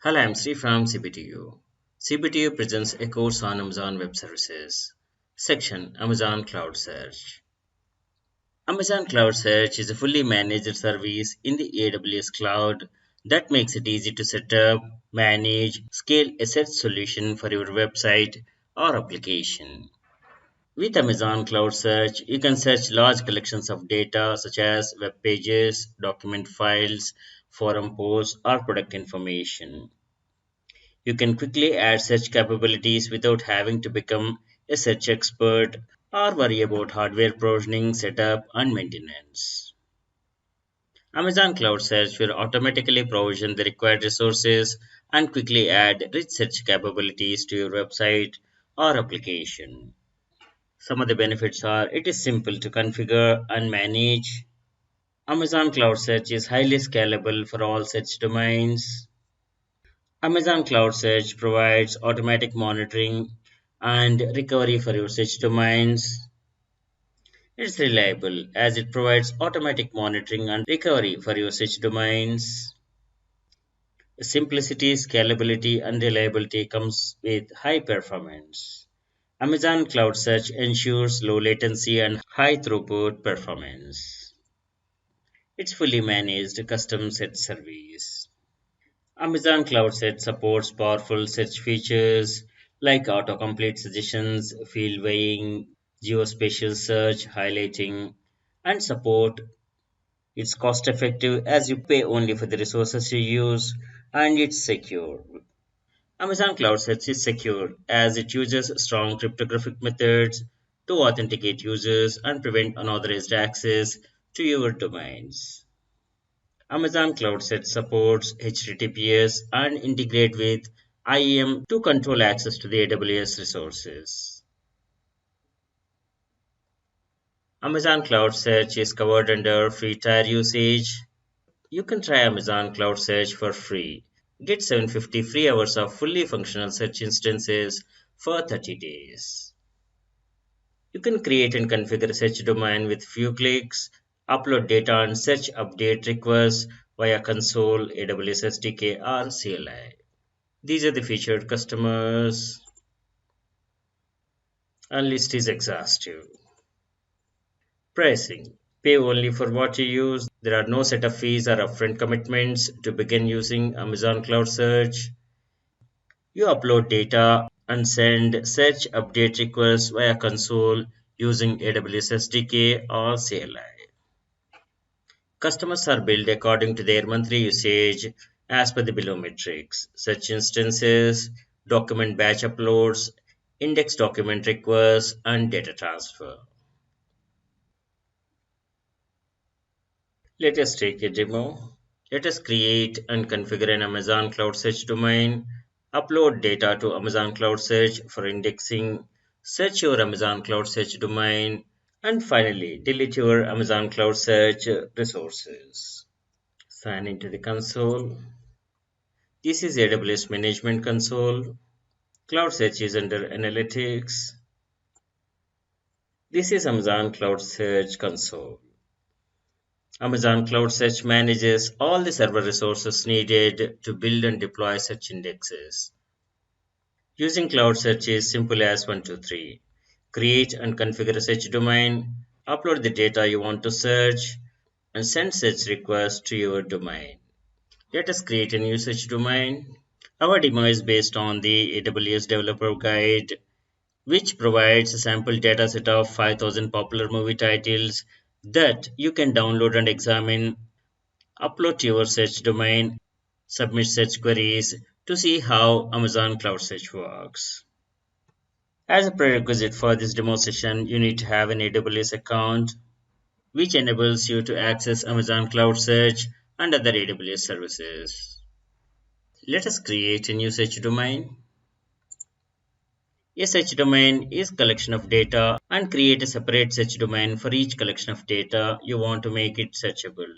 Hello, I'm Sri from CPTU. CPTU presents a course on Amazon Web Services. Section Amazon Cloud Search. Amazon Cloud Search is a fully managed service in the AWS cloud that makes it easy to set up, manage, scale a search solution for your website or application. With Amazon Cloud Search, you can search large collections of data such as web pages, document files, forum posts, or product information. You can quickly add search capabilities without having to become a search expert or worry about hardware provisioning, setup, and maintenance. Amazon Cloud Search will automatically provision the required resources and quickly add rich search capabilities to your website or application. Some of the benefits are it is simple to configure and manage. Amazon Cloud Search is highly scalable for all search domains. Amazon Cloud Search provides automatic monitoring and recovery for your search domains. It's reliable as it provides automatic monitoring and recovery for your search domains. Simplicity, scalability, and reliability comes with high performance. Amazon Cloud Search ensures low latency and high throughput performance. It's fully managed custom search service. Amazon Cloud Search supports powerful search features like autocomplete suggestions, field weighing, geospatial search, highlighting, and support. It's cost effective as you pay only for the resources you use, and it's secure. Amazon Cloud Search is secure as it uses strong cryptographic methods to authenticate users and prevent unauthorized access to your domains. Amazon Cloud Search supports HTTPS and integrate with IAM to control access to the AWS resources. Amazon Cloud Search is covered under free tier usage. You can try Amazon Cloud Search for free. Get 750 free hours of fully functional search instances for 30 days. You can create and configure a search domain with few clicks, upload data and search update requests via console, AWS SDK or CLI. These are the featured customers and list is exhaustive. Pricing. Pay only for what you use. There are no setup fees or upfront commitments to begin using Amazon Cloud Search. You upload data and send search update requests via console using AWS SDK or CLI. Customers are billed according to their monthly usage as per the below metrics. Search instances, document batch uploads, index document requests, and data transfer. Let us take a demo. Let us create and configure an Amazon Cloud Search domain, upload data to Amazon Cloud Search for indexing, search your Amazon Cloud Search domain, and finally delete your Amazon Cloud Search resources. Sign into the console. This is AWS Management Console. Cloud Search is under Analytics. This is Amazon Cloud Search Console. Amazon Cloud Search manages all the server resources needed to build and deploy search indexes. Using Cloud Search is simple as 1, 2, 3. Create and configure a search domain, upload the data you want to search, and send search requests to your domain. Let us create a new search domain. Our demo is based on the AWS Developer Guide, which provides a sample dataset of 5,000 popular movie titles that you can download and examine. Upload to your search domain, submit search queries to see how Amazon Cloud Search works. As a prerequisite for this demo session, you need to have an AWS account, which enables you to access Amazon Cloud Search and other AWS services. Let us create a new search domain. A search domain is collection of data and create a separate search domain for each collection of data you want to make it searchable.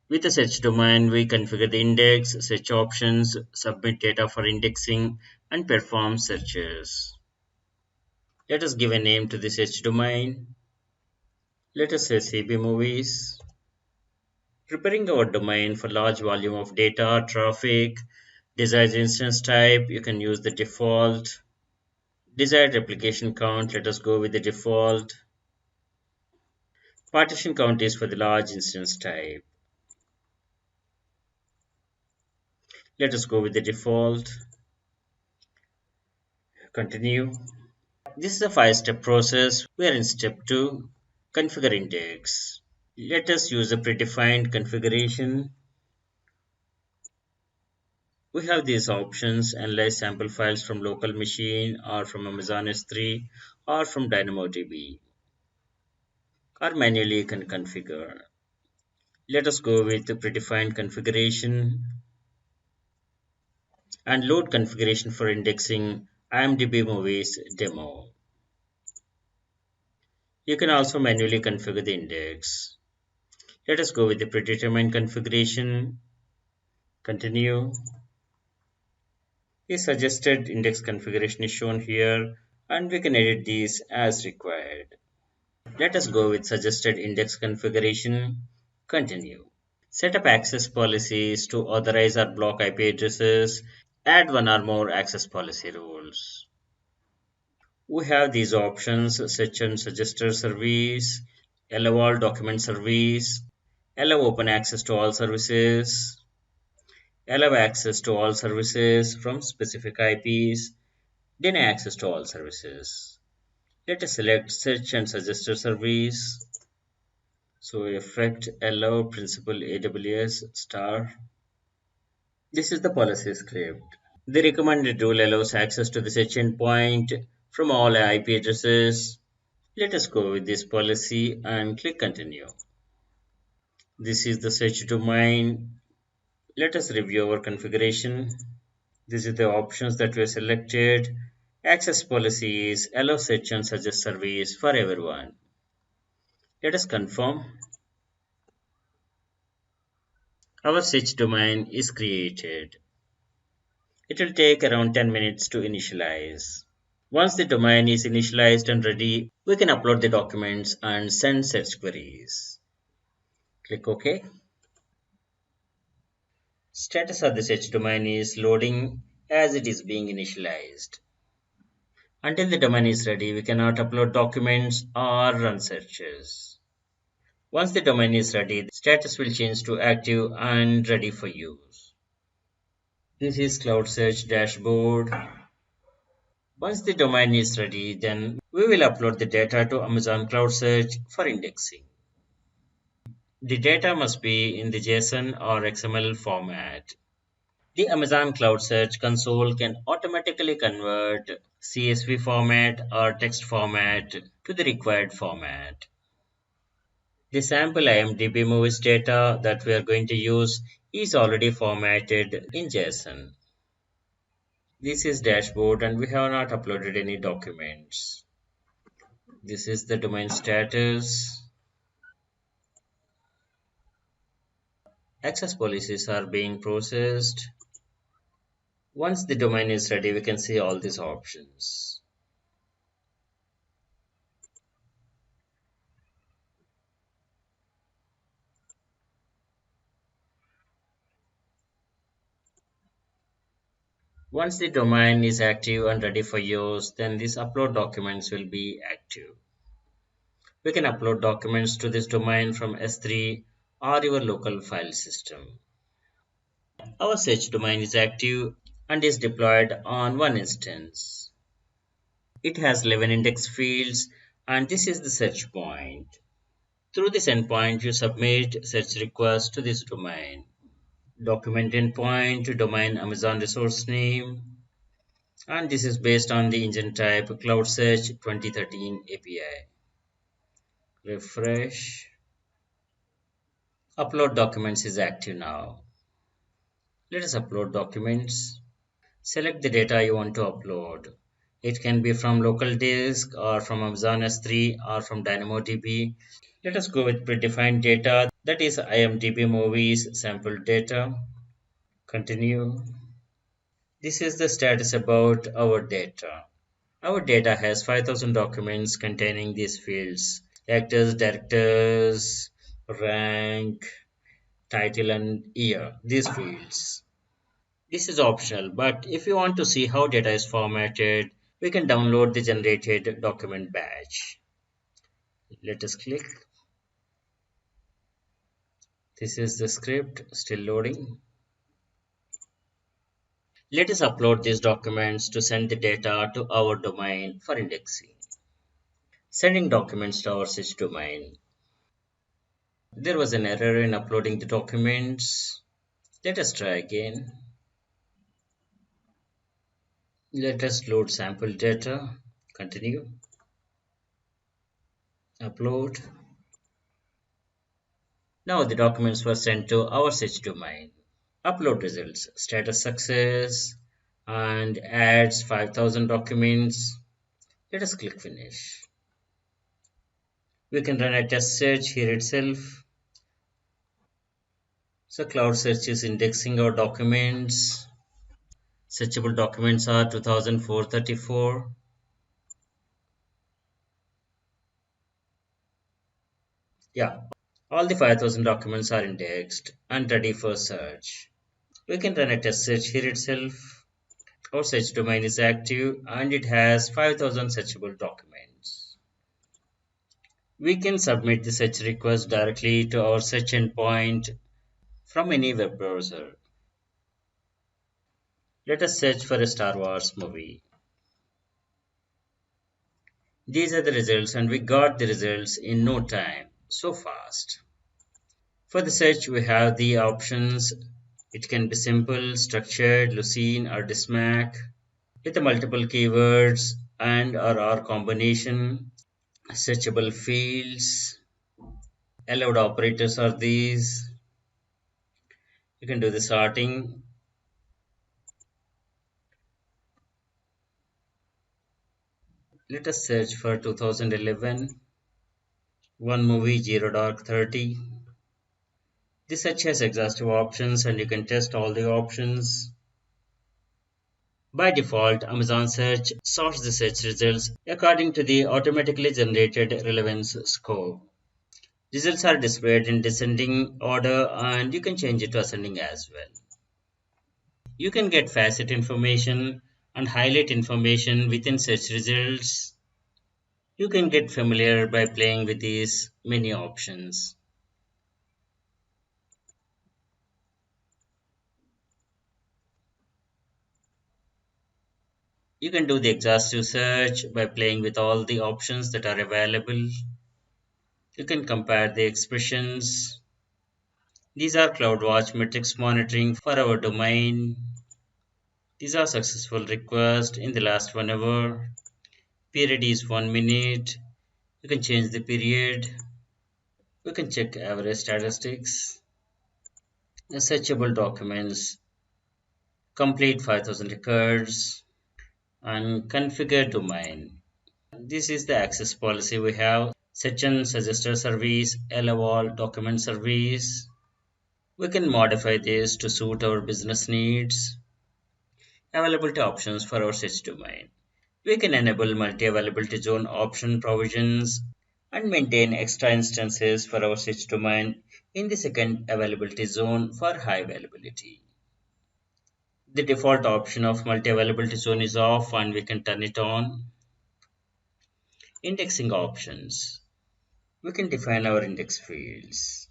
With a search domain, we configure the index, search options, submit data for indexing, and perform searches. Let us give a name to the search domain. Let us say CB Movies. Preparing our domain for large volume of data, traffic, desired instance type, you can use the default. Desired replication count, let us go with the default. Partition count is for the large instance type. Let us go with the default. Continue. This is a 5-step process. We are in step 2, configure index. Let us use a predefined configuration. We have these options: analyze sample files from local machine or from Amazon S3 or from DynamoDB, or manually you can configure. Let us go with the predefined configuration and load configuration for indexing IMDb movies demo. You can also manually configure the index. Let us go with the predetermined configuration. Continue. The suggested index configuration is shown here, and we can edit these as required. Let us go with suggested index configuration. Continue. Set up access policies to authorize or block IP addresses. Add one or more access policy rules. We have these options: section suggester service, allow all document service, allow open access to all services, allow access to all services from specific IPs, deny access to all services. Let us select search and suggester service. So effect allow principal AWS star. This is the policy script. The recommended rule allows access to the search endpoint from all IP addresses. Let us go with this policy and click continue. This is the search domain. Let us review our configuration. These are the options that were selected. Access policies allow search and suggest service for everyone. Let us confirm. Our search domain is created. It will take around 10 minutes to initialize. Once the domain is initialized and ready, we can upload the documents and send search queries. Click OK. Status of the search domain is loading as it is being initialized. Until the domain is ready, we cannot upload documents or run searches. Once the domain is ready, the status will change to active and ready for use. This is CloudSearch dashboard. Once the domain is ready, then we will upload the data to Amazon CloudSearch for indexing. The data must be in the JSON or XML format. The Amazon CloudSearch console can automatically convert CSV format or text format to the required format. The sample IMDb movies data that we are going to use is already formatted in JSON. This is dashboard and we have not uploaded any documents. This is the domain status. Access policies are being processed. Once the domain is ready, we can see all these options. Once the domain is active and ready for use, then these upload documents will be active. We can upload documents to this domain from S3 or your local file system. Our search domain is active and is deployed on one instance. It has 11 index fields and this is the search point. Through this endpoint, you submit search requests to this domain. Document endpoint, domain Amazon resource name, and this is based on the engine type CloudSearch 2013 API. Refresh. Upload documents is active now. Let us upload documents. Select the data you want to upload. It can be from local disk or from Amazon S3 or from DynamoDB. Let us go with predefined data, that is IMDb movies sample data. Continue. This is the status about our data. Our data has 5,000 documents containing these fields: actors, directors, rank, title and year, these fields. This is optional, but if you want to see how data is formatted, we can download the generated document batch. Let us click. This is the script still loading. Let us upload these documents to send the data to our domain for indexing. Sending documents to our search domain. There was an error in uploading the documents. Let us try again. Let us load sample data. Continue. Upload. Now the documents were sent to our search domain. Upload results. Status success and adds 5,000 documents. Let us click finish. We can run a test search here itself. So CloudSearch is indexing our documents. Searchable documents are 2434. Yeah, all the 5,000 documents are indexed and ready for search. We can run a test search here itself. Our search domain is active and it has 5,000 searchable documents. We can submit the search request directly to our search endpoint from any web browser. Let us search for a Star Wars movie. These are the results and we got the results in no time. So fast. For the search we have the options. It can be simple, structured, Lucene or Dismac with the multiple keywords and or combination. Searchable fields. Allowed operators are these. You can do the sorting. Let us search for 2011. One movie, Zero Dark 30. The search has exhaustive options and you can test all the options. By default, Amazon Search sorts the search results according to the automatically generated relevance score. Results are displayed in descending order and you can change it to ascending as well. You can get facet information and highlight information within search results. You can get familiar by playing with these menu options. You can do the exhaustive search by playing with all the options that are available. You can compare the expressions. These are CloudWatch metrics monitoring for our domain. These are successful requests in the last 1 hour. Period is 1 minute. You can change the period. You can check average statistics. Searchable documents. Complete 5,000 records. And configure domain. This is the access policy we have. Section suggester service, allow all document service. We can modify this to suit our business needs. Availability options for our search domain. We can enable multi-availability zone option provisions and maintain extra instances for our search domain in the second availability zone for high availability. The default option of multi-availability zone is off and we can turn it on. Indexing options. We can define our index fields.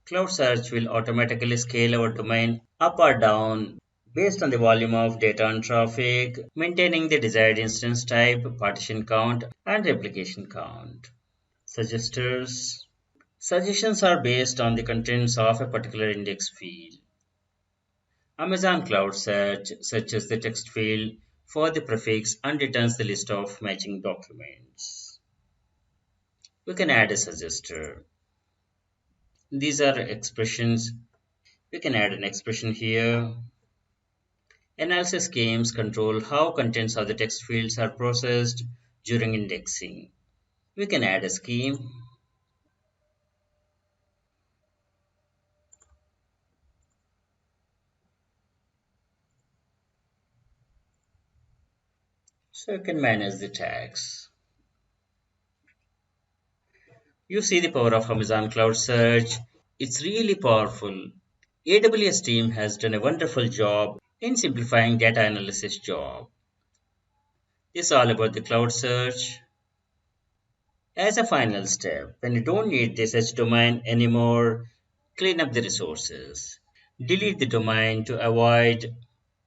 CloudSearch will automatically scale our domain up or down based on the volume of data and traffic, maintaining the desired instance type, partition count, and replication count. Suggesters. Suggestions are based on the contents of a particular index field. Amazon Cloud Search searches the text field for the prefix and returns the list of matching documents. We can add a suggester. These are expressions. We can add an expression here. Analysis schemes control how contents of the text fields are processed during indexing. We can add a scheme. So you can manage the tags. You see the power of Amazon Cloud Search. It's really powerful. AWS team has done a wonderful job in simplifying data analysis job. It's all about the cloud search. As a final step, when you don't need the search domain anymore, clean up the resources. Delete the domain to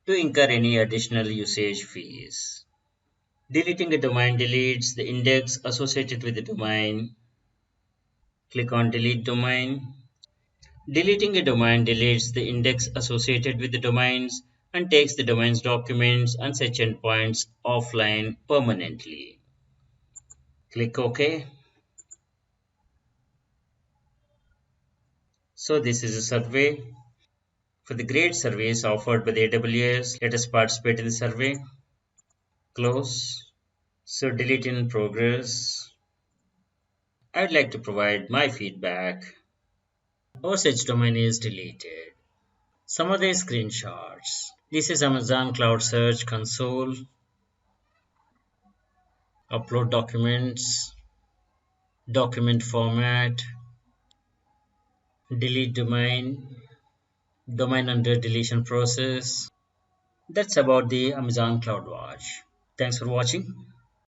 incur any additional usage fees. Deleting a domain deletes the index associated with the domain. Click on delete domain. Deleting a domain deletes the index associated with the domains and takes the domain's documents and search endpoints offline permanently. Click OK. So this is a survey. For the great service offered by the AWS, let us participate in the survey. Close. So delete in progress. I would like to provide my feedback. Our search domain is deleted. Some of the screenshots. This is Amazon Cloud Search console. Upload documents. Document format. Delete domain. Domain under deletion process. That's about the Amazon CloudWatch. Thanks for watching.